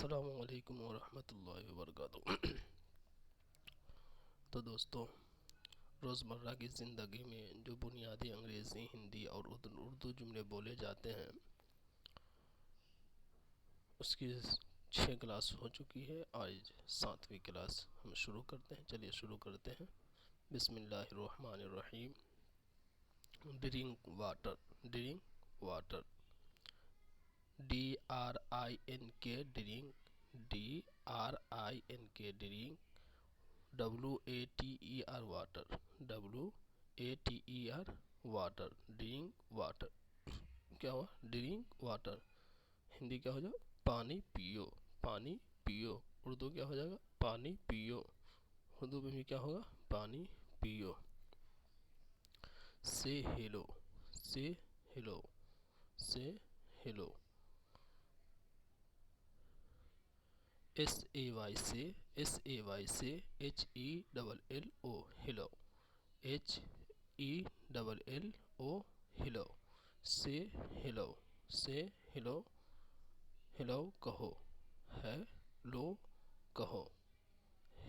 अस्सलामुअलैकुम वरहमतुल्लाहि वबरकातुहू। तो दोस्तों, रोज़मर्रा की ज़िंदगी में जो बुनियादी अंग्रेज़ी, हिंदी और उर्दू जुमले बोले जाते हैं, उसकी 6 क्लास हो चुकी है। आज 7वीं क्लास हम शुरू करते हैं। चलिए शुरू करते हैं। बिस्मिल्लाहिर्रहमानिर्रहीम। Drink water, drink water. DRINK drink, DRINK drink. WATER water, WATER water, drink water. क्या हुआ? Drink water. हिंदी क्या हो जाएगा? पानी पियो, पानी पियो। उर्दू क्या हो जाएगा? पानी पियो। उर्दू में भी क्या होगा? पानी पियो। से hello, say hello, say hello. SAY say, SAY say, HELLO, hello, HELLO, hello. Say hello, say hello, hello कहो, हेलो कहो,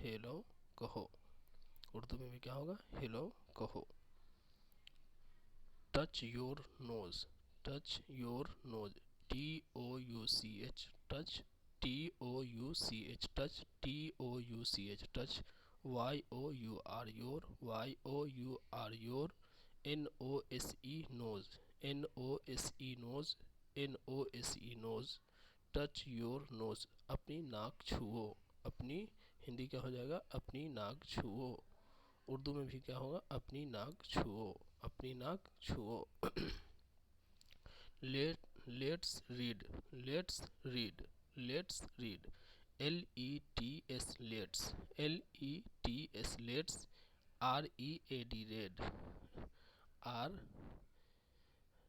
हेलो कहो। उर्दू में भी क्या होगा? हेलो कहो। Touch your nose, touch your nose, TOUCH, touch, TOUCH, touch, TOUCH, touch. YOUR, your, YOUR, NOSE, nose, NOSE, nose, NOSE, nose. Touch your nose, अपनी नाक छुओ, अपनी, हिंदी क्या हो जाएगा? अपनी नाक छुओ। उर्दू में भी क्या होगा? अपनी नाक छुओ, अपनी नाक छुओ। Let's read, let's read, let's read. LETS, let's, LETS, let's. READ, read, R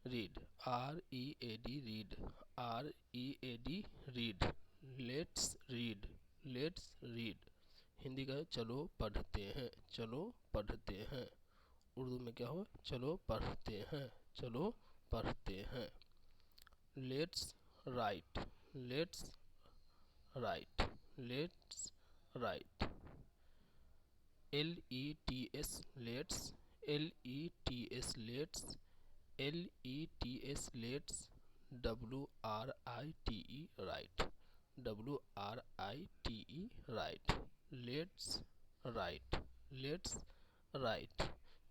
read, READ, read, READ, read. Let's read, let's read. Hindi का चलो पढ़ते हैं, चलो पढ़ते हैं। उर्दू में क्या होगा? चलो पढ़ते हैं, चलो पढ़ते हैं। Let's write, let's write, let's write. LETS, let's, LETS, let's, LETS, let's. WRITE, right, WRITE, right. Let's write, let's write.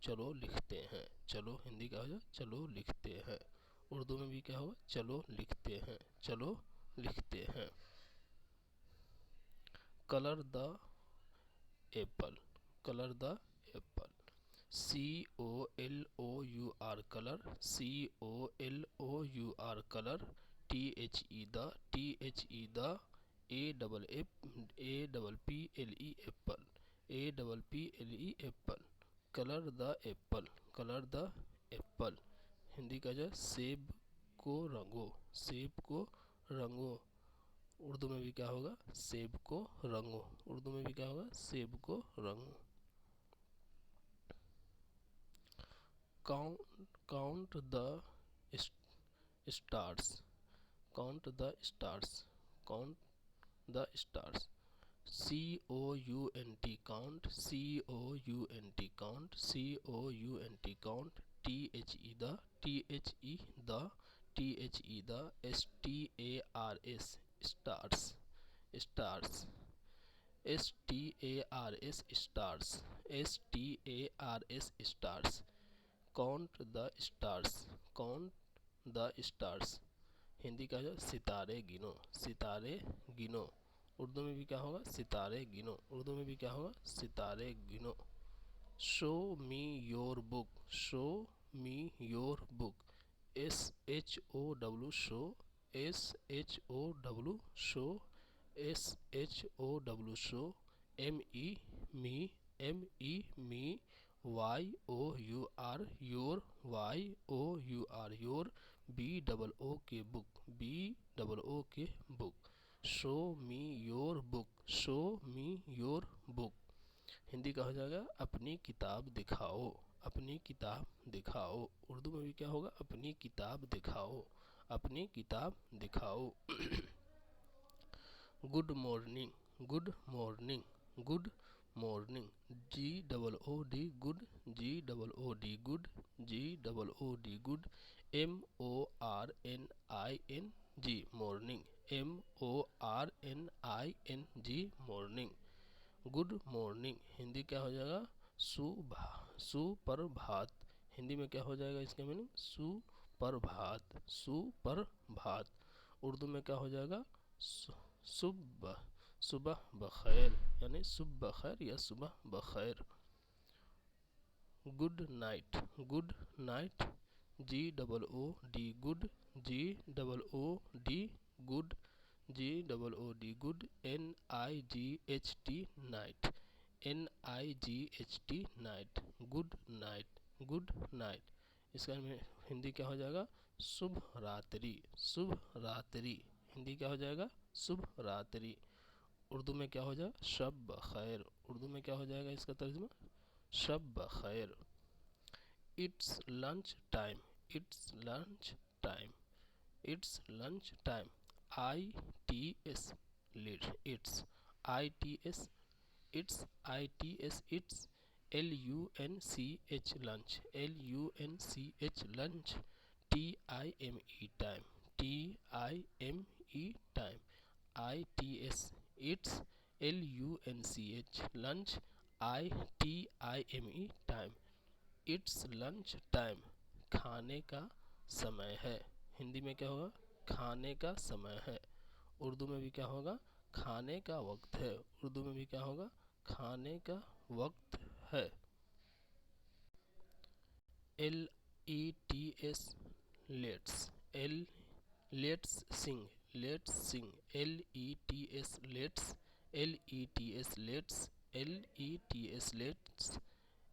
चलो लिखते हैं, चलो हिंदी का हो जाए? चलो लिखते हैं। उर्दू में भी क्या होगा? चलो लिखते हैं, चलो लिखते हैं। Colour the Apple, colour the Apple. COLOUR, colour, COLOUR, colour. THE the, THE the, APPLE, Apple, APPLE, Apple. Colour the Apple, colour the Apple. Hindi का जो सेब को रंगो, सेब को रंगो। उर्दू में भी क्या होगा? सेब को रंगो। उर्दू में भी क्या होगा? सेब को रंगो। Count the stars, count the stars, count the stars. COUNT, count, COUNT, count, COUNT, count. THE the, THE the, THE the, STARS, stars, stars, STARS, stars, STARS, stars. Count the stars, count the stars. Hindi का जो सितारे गिनो, सितारे गिनो। उर्दू में भी क्या होगा? सितारे गिनो। उर्दू में भी क्या होगा? सितारे गिनो। Show me your book, show me your book. SHOW, show, SHOW, show, SHOW, show. ME me, ME me. YOUR, your, YOUR, your. BOOK, book, BOOK, book. Show me your book, show me your book. Hindi का हो जाएगा? अपनी किताब दिखाओ, अपनी किताब दिखाओ। उर्दू में भी क्या होगा? अपनी किताब दिखाओ, अपनी किताब दिखाओ। Good morning, good morning, good morning, GOOD good, GOOD good, GOOD good, MORNING morning, MORNING morning. Good morning Hindi क्या हो जाएगा? सुप्रभात। हिंदी में क्या हो जाएगा इसका मीनिंग? सुप्रभात, सुप्रभात। उर्दू में क्या हो जाएगा? सुबह, सुबह बखैर, यानी सुबह बखैर या सुबह बखैर। Good night, good night, GOOD good, GOOD good, GOOD good, NIGHT night, NIGHT night, good night, good night. इसका हिंदी क्या हो जाएगा? शुभ रात्रि, शुभ रात्रि। हिंदी क्या हो जाएगा? शुभ रात्रि। उर्दू में क्या हो जाएगा? शब बखैर। उर्दू में क्या हो जाएगा इसका तर्जुमा? शब बखैर। It's lunch time, it's lunch time, it's lunch time, ITS late, it's, ITS, it's, ITS, it's, LUNCH lunch, LUNCH lunch, TIME time, TIME time, ITS it's, LUNCH lunch, ITIME time. It's lunch time खाने का समय है। हिंदी में क्या होगा? खाने का समय है। उर्दू में भी क्या होगा? खाने का वक्त है। उर्दू में भी क्या होगा? खाने का वक्त है। LETS let's, let's sing, let's sing, LETS let's, LETS let's, LETS let's,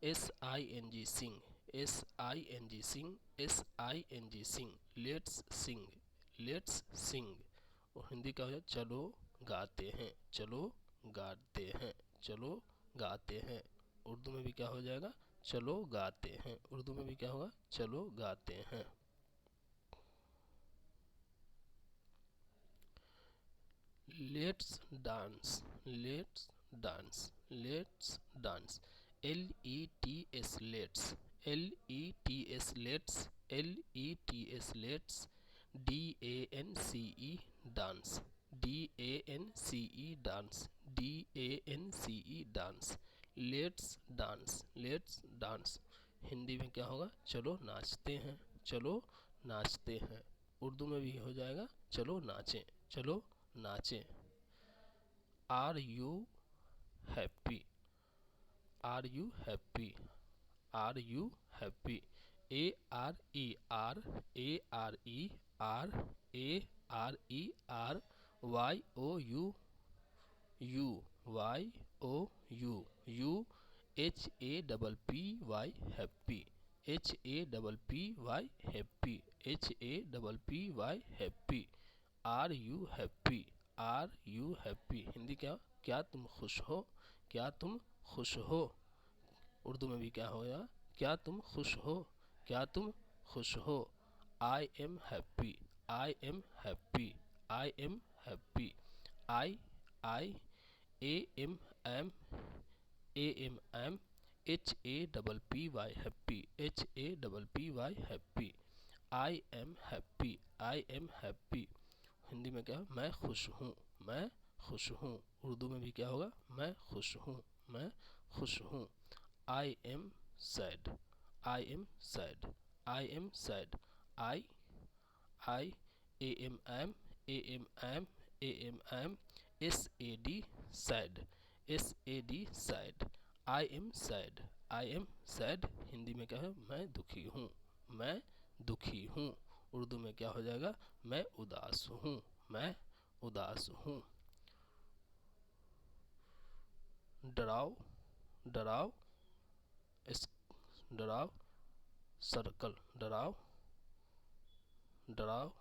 SING sing, SING sing, SING sing, let's sing, let's sing. और हिंदी का हो जाए चलो गाते हैं, चलो गाते हैं, चलो गाते हैं। उर्दू में भी क्या हो जाएगा? चलो गाते हैं। उर्दू में भी क्या होगा? चलो गाते हैं। Let's dance, let's dance, let's dance, LETS let's, LETS let's, LETS let's, DANCE dance, DANCE dance, DANCE dance, let's dance, let's dance. Hindi में क्या होगा? चलो नाचते हैं, चलो नाचते हैं। उर्दू में भी हो जाएगा चलो नाचें, चलो नाचें। Are you happy, are you happy, are you happy, ARER, ARER, ARER, YOU, you, YOU, HAPPY happy, HAPPY happy, HAPPY happy. Are you happy, are you happy. Hindi क्या तुम खुश हो? क्या तुम खुश हो? उर्दू में भी क्या होगा? क्या तुम खुश हो? क्या तुम खुश हो? I am happy, I am happy, I am happy, I AMM, AMM, HAPPY happy, HAPPY happy. I am happy, I am happy. Hindi में क्या? मैं खुश हूँ, मैं खुश हूँ। उर्दू में भी क्या होगा? मैं खुश हूँ, मैं खुश हूँ। I am sad, I am sad, I am sad, I AMM, AMM, AMM, SAD sad, SAD sad, I am sad, I am sad. Hindi में क्या है? मैं दुखी हूँ, मैं दुखी हूँ। उर्दू में क्या हो जाएगा? मैं उदास हूँ, मैं उदास हूँ। Draw, draw, draw, circle, draw, draw,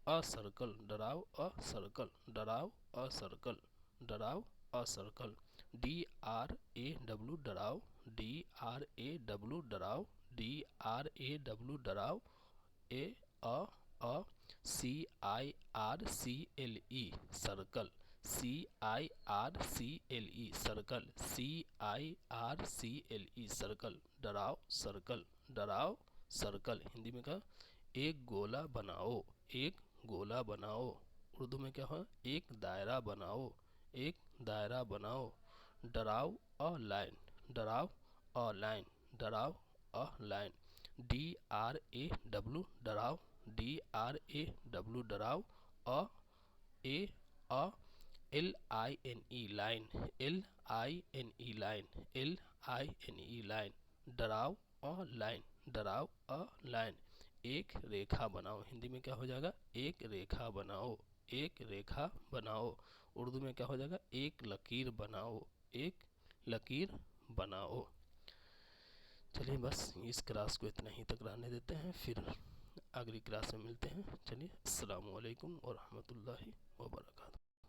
a circle, draw, a circle, draw, a circle, draw, a circle. DRAW draw, DRAW draw, DRAW draw, A, CIRCLE circle, CIRCLE circle, CIRCLE circle. Draw circle, draw circle. Hindi में क्या, एक गोला बनाओ, एक गोला बनाओ। उर्दू में क्या है, एक दायरा बनाओ, एक दायरा बनाओ। Draw a line, draw a line, draw a line. DRAW draw, DRAW draw. A A a LINE line, LINE line, LINE line. Draw a line, draw a line. एक रेखा बनाओ, हिंदी में क्या हो जाएगा, एक रेखा बनाओ, एक रेखा बनाओ। उर्दू में क्या हो जाएगा, एक लकीर बनाओ, एक लकीर बनाओ। चलिए बस इस क्लास को इतना ही तक रहने देते हैं, फिर अगली क्लास में मिलते हैं। चलिए, अस्सलामु अलैकुम व रहमतुल्लाहि व बरकातहू।